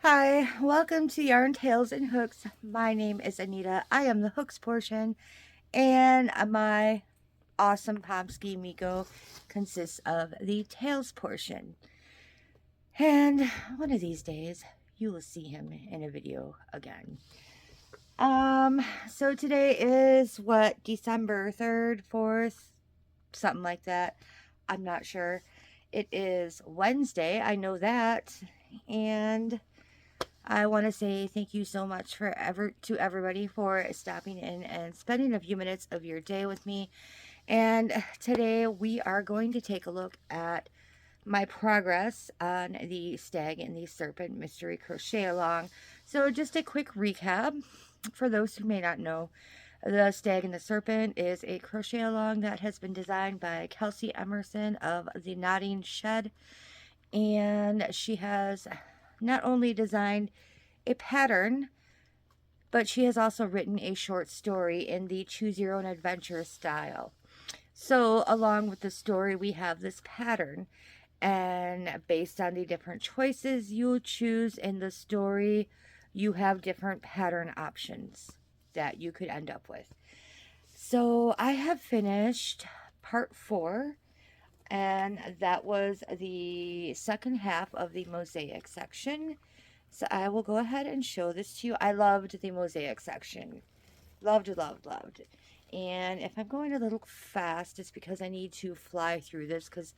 Hi, welcome to Yarn Tales and Hooks. My name is Anita. I am the hooks portion, and my awesome Pomsky Miko consists of the tails portion. And one of these days, you will see him in a video again. So today is what, December 3rd, 4th, something like that. I'm not sure. It is Wednesday, I know that. And I want to say thank you so much to everybody for stopping in and spending a few minutes of your day with me. And today we are going to take a look at my progress on the Stag and the Serpent Mystery Crochet Along. So just a quick recap for those who may not know. The Stag and the Serpent is a crochet along that has been designed by Kelsey Emerson of the Knotting Shed. And she has not only designed a pattern, but she has also written a short story in the choose your own adventure style. So along with the story, we have this pattern, and based on the different choices you choose in the story, you have different pattern options that you could end up with. So I have finished part 4, and that was the second half of the mosaic section. So I will go ahead and show this to you. I loved the mosaic section. Loved, loved, loved. And if I'm going a little fast, it's because I need to fly through this because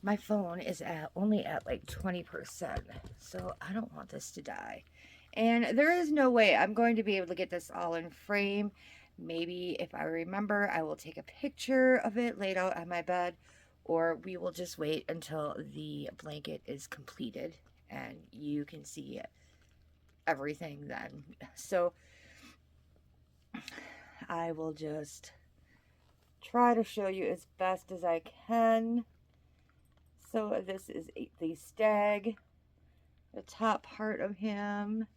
my phone is only at like 20%. So I don't want this to die. And there is no way I'm going to be able to get this all in frame. Maybe if I remember, I will take a picture of it laid out on my bed, or we will just wait until the blanket is completed and you can see everything then. So I will just try to show you as best as I can. So this is the Stag, the top part of him,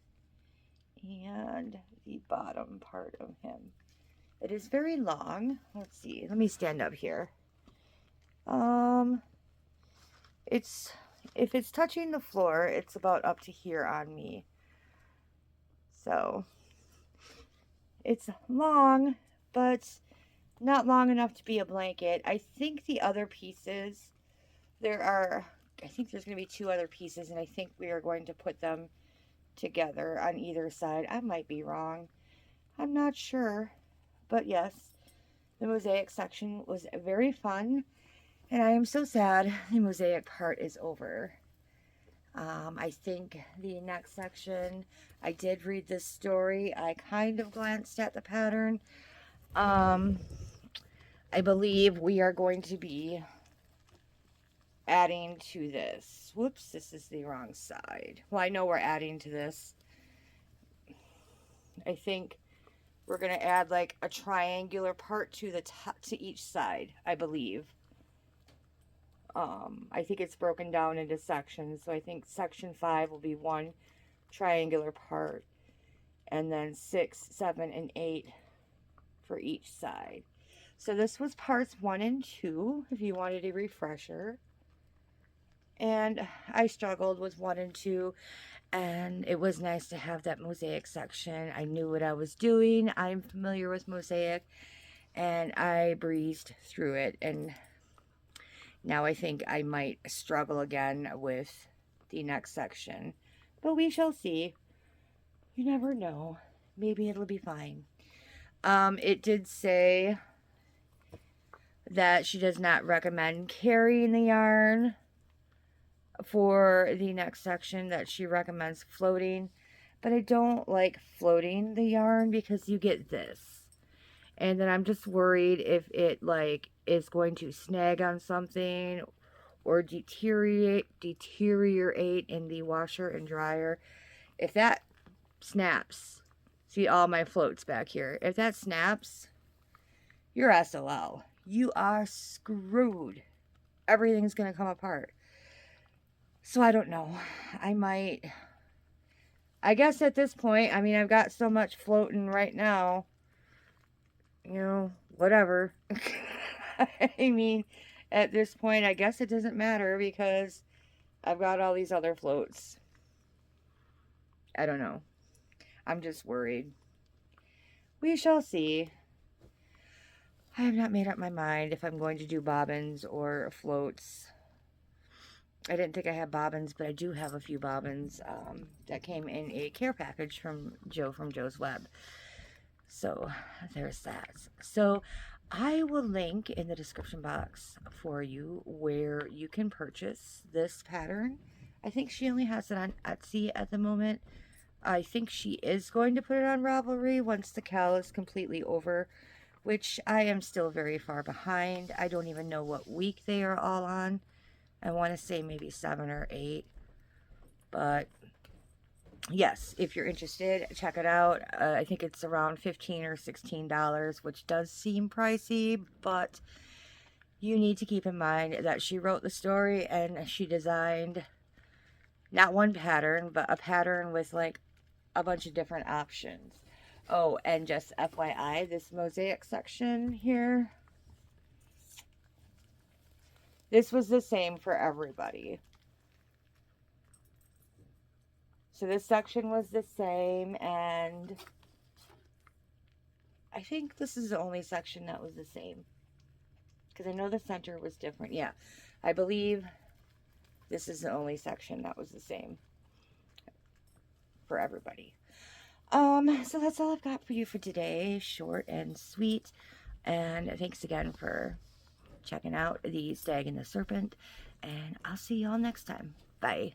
and the bottom part of him. It is very long. Let's see. Let me stand up here. It's if it's touching the floor, it's about up to here on me. So it's long, but not long enough to be a blanket. I think the other pieces, I think there's going to be 2 other pieces, and I think we are going to put them together on either side. I might be wrong. I'm not sure. But yes, the mosaic section was very fun, and I am so sad the mosaic part is over. I think the next section, I did read this story. I kind of glanced at the pattern. I believe we are going to be adding to this. Whoops, this is the wrong side. Well, I know we're adding to this. I think we're going to add like a triangular part to the top, to each side, I believe. I think it's broken down into sections. So I think section 5 will be one triangular part, and then 6, 7, and 8 for each side. So this was parts 1 and 2, if you wanted a refresher. And I struggled with 1 and 2, and it was nice to have that mosaic section. I knew what I was doing. I'm familiar with mosaic, and I breezed through it. And now I think I might struggle again with the next section, but we shall see. You never know. Maybe it'll be fine. It did say that she does not recommend carrying the yarn for the next section, that she recommends floating, but I don't like floating the yarn because you get this. And then I'm just worried if it like is going to snag on something or deteriorate in the washer and dryer. If that snaps, see all my floats back here, if that snaps, you're SOL. You are screwed. Everything's gonna come apart. So I don't know. I guess at this point, I mean, I've got so much floating right now, you know, whatever. I mean, at this point, I guess it doesn't matter because I've got all these other floats. I don't know. I'm just worried. We shall see. I have not made up my mind if I'm going to do bobbins or floats. I didn't think I had bobbins, but I do have a few bobbins that came in a care package from Joe from Joe's Web. So there's that. So I will link in the description box for you where you can purchase this pattern. I think she only has it on Etsy at the moment. I think she is going to put it on Ravelry once the cowl is completely over, which I am still very far behind. I don't even know what week they are all on. I want to say maybe 7 or 8. But yes, if you're interested, check it out. I think it's around $15 or $16, which does seem pricey, but you need to keep in mind that she wrote the story and she designed not one pattern, but a pattern with like a bunch of different options. Oh, and just FYI, this mosaic section here, this was the same for everybody. So this section was the same, and I think this is the only section that was the same. Because I know the center was different. Yeah, I believe this is the only section that was the same for everybody. So that's all I've got for you for today. Short and sweet. And thanks again for checking out the Stag and the Serpent. And I'll see y'all next time. Bye.